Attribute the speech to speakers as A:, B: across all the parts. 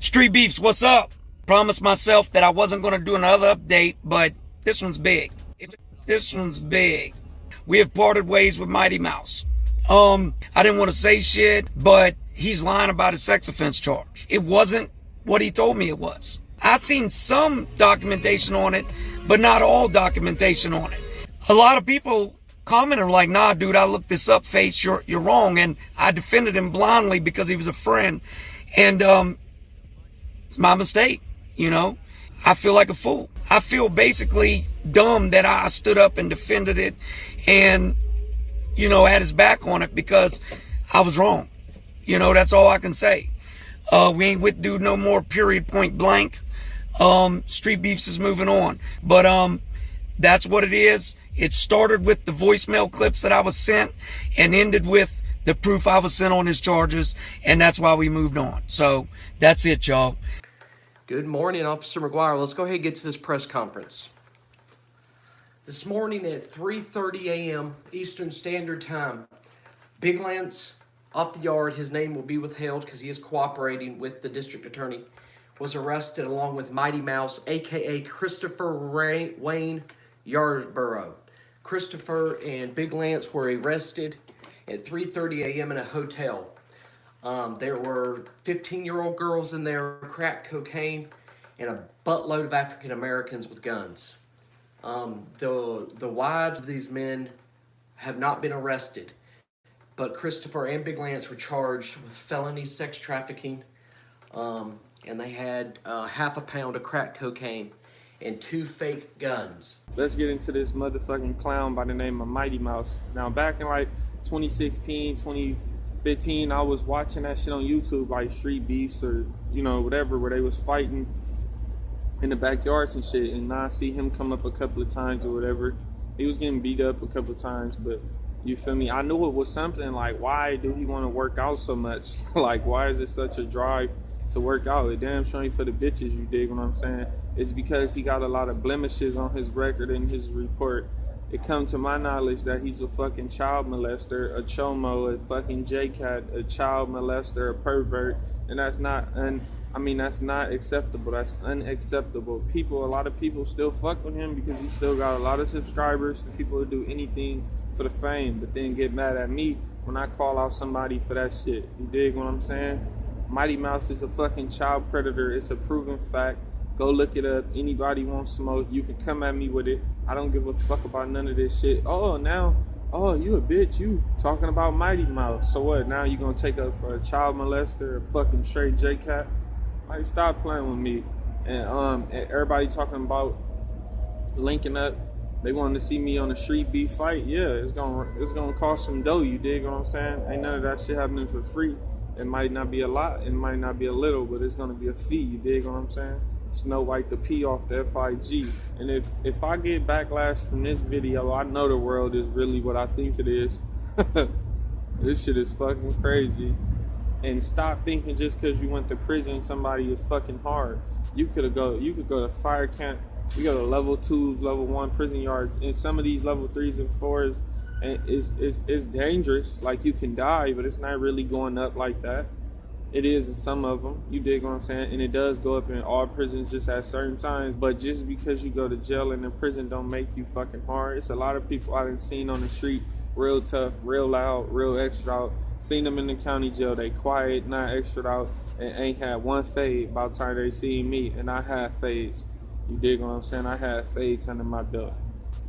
A: Street Beefs, what's up? Promised myself that I wasn't going to do another update, but this one's big. This one's big. We have parted ways with Mighty Mouse. I didn't want to say shit, but he's lying about his sex offense charge. It wasn't what he told me it was. I seen some documentation on it, but not all documentation on it. A lot of people commented like, nah, dude, I looked this up, Face, you're wrong. And I defended him blindly because he was a friend. And it's my mistake, you know. I feel like a fool. I feel basically dumb that I stood up and defended it and, you know, had his back on it because I was wrong. You know, that's all I can say. We ain't with dude no more, period, point blank. Street Beefs is moving on. But that's what it is. It started with the voicemail clips that I was sent and ended with the proof I was sent on his charges, and that's why we moved on. So that's it, y'all.
B: Good morning, Officer McGuire. Let's go ahead and get to this press conference. This morning at 3:30 a.m. Eastern Standard Time, Big Lance off the yard, his name will be withheld because he is cooperating with the district attorney, was arrested along with Mighty Mouse, a.k.a. Christopher Wayne Yarborough. Christopher and Big Lance were arrested at 3:30 a.m. in a hotel. There were 15-year-old girls in there, crack cocaine, and a buttload of African Americans with guns. The wives of these men have not been arrested, but Christopher and Big Lance were charged with felony sex trafficking, and they had half a pound of crack cocaine and 2 fake guns.
C: Let's get into this motherfucking clown by the name of Mighty Mouse. Now, back in like 2016, 2015, I was watching that shit on YouTube, like Street Beefs or, you know, whatever, where they was fighting in the backyards and shit. And now I see him come up a couple of times or whatever. He was getting beat up a couple of times, but you feel me? I knew it was something like, why do he want to work out so much? Like, why is it such a drive to work out? It damn sure ain't for the bitches, you dig what I'm saying? It's because he got a lot of blemishes on his record and his report. It come to my knowledge that he's a fucking child molester, a chomo, a fucking J-cat, a child molester, a pervert, and that's not that's not acceptable. That's unacceptable. A lot of people still fuck with him because he still got a lot of subscribers. People will do anything for the fame, but then get mad at me when I call out somebody for that shit. You dig what I'm saying? Mighty Mouse is a fucking child predator. It's a proven fact. Go look it up. Anybody wants smoke, you can come at me with it. I don't give a fuck about none of this shit. Oh, you a bitch. You talking about Mighty Mouse. So what? Now you gonna take up for a child molester, a fucking straight J-cat? Like, stop playing with me. And everybody talking about linking up. They wanted to see me on the Street Beef fight. Yeah, it's gonna cost some dough. You dig what I'm saying? Ain't none of that shit happening for free. It might not be a lot. It might not be a little, but it's gonna be a fee. You dig what I'm saying? Snow White the P off the FIG. And if I get backlash from this video, I know the world is really what I think it is. This shit is fucking crazy. And stop thinking just because you went to prison somebody is fucking hard. You could go to fire camp. We go to level 2s, level 1 prison yards. And some of these level 3s and 4s, and it's dangerous. Like, you can die, but it's not really going up like that. It is in some of them, you dig what I'm saying? And it does go up in all prisons just at certain times. But just because you go to jail and in prison don't make you fucking hard. It's a lot of people I done seen on the street, real tough, real loud, real extra out. Seen them in the county jail, they quiet, not extra out, and ain't had one fade by the time they see me. And I had fades, you dig what I'm saying? I had fades under my belt.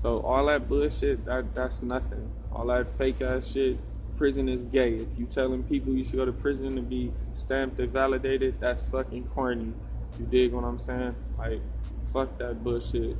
C: So all that bullshit, that's nothing. All that fake ass shit. Prison is gay. If you telling people you should go to prison to be stamped and validated, that's fucking corny. You dig what I'm saying? Like, fuck that bullshit.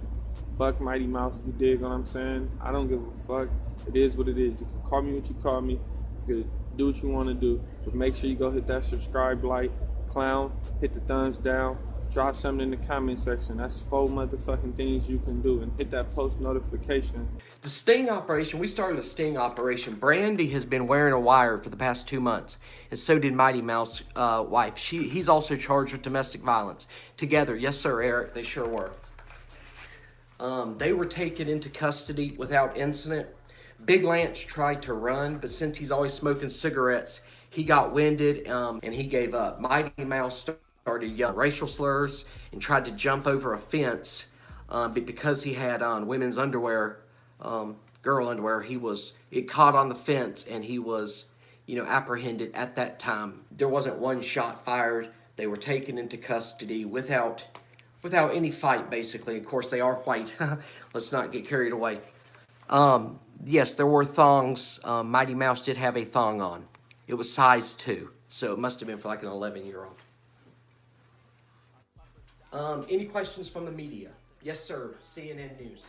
C: Fuck Mighty Mouse, you dig what I'm saying? I don't give a fuck. It is what it is. You can call me what you call me. You can do what you want to do. But make sure you go hit that subscribe, like, clown, hit the thumbs down. Drop something in the comment section. That's 4 motherfucking things you can do. And hit that post notification.
B: The sting operation, we started a sting operation. Brandy has been wearing a wire for the past 2 months. And so did Mighty Mouse wife. He's also charged with domestic violence. Together, yes sir, Eric, they sure were. They were taken into custody without incident. Big Lance tried to run, but since he's always smoking cigarettes, he got winded and he gave up. Mighty Mouse started yelling racial slurs and tried to jump over a fence. But because he had on women's underwear, girl underwear, it caught on the fence and he was, apprehended at that time. There wasn't one shot fired. They were taken into custody without any fight, basically. Of course, they are white. Let's not get carried away. Yes, there were thongs. Mighty Mouse did have a thong on. It was size 2, so it must have been for like an 11-year-old. Any questions from the media? Yes, sir. CNN News.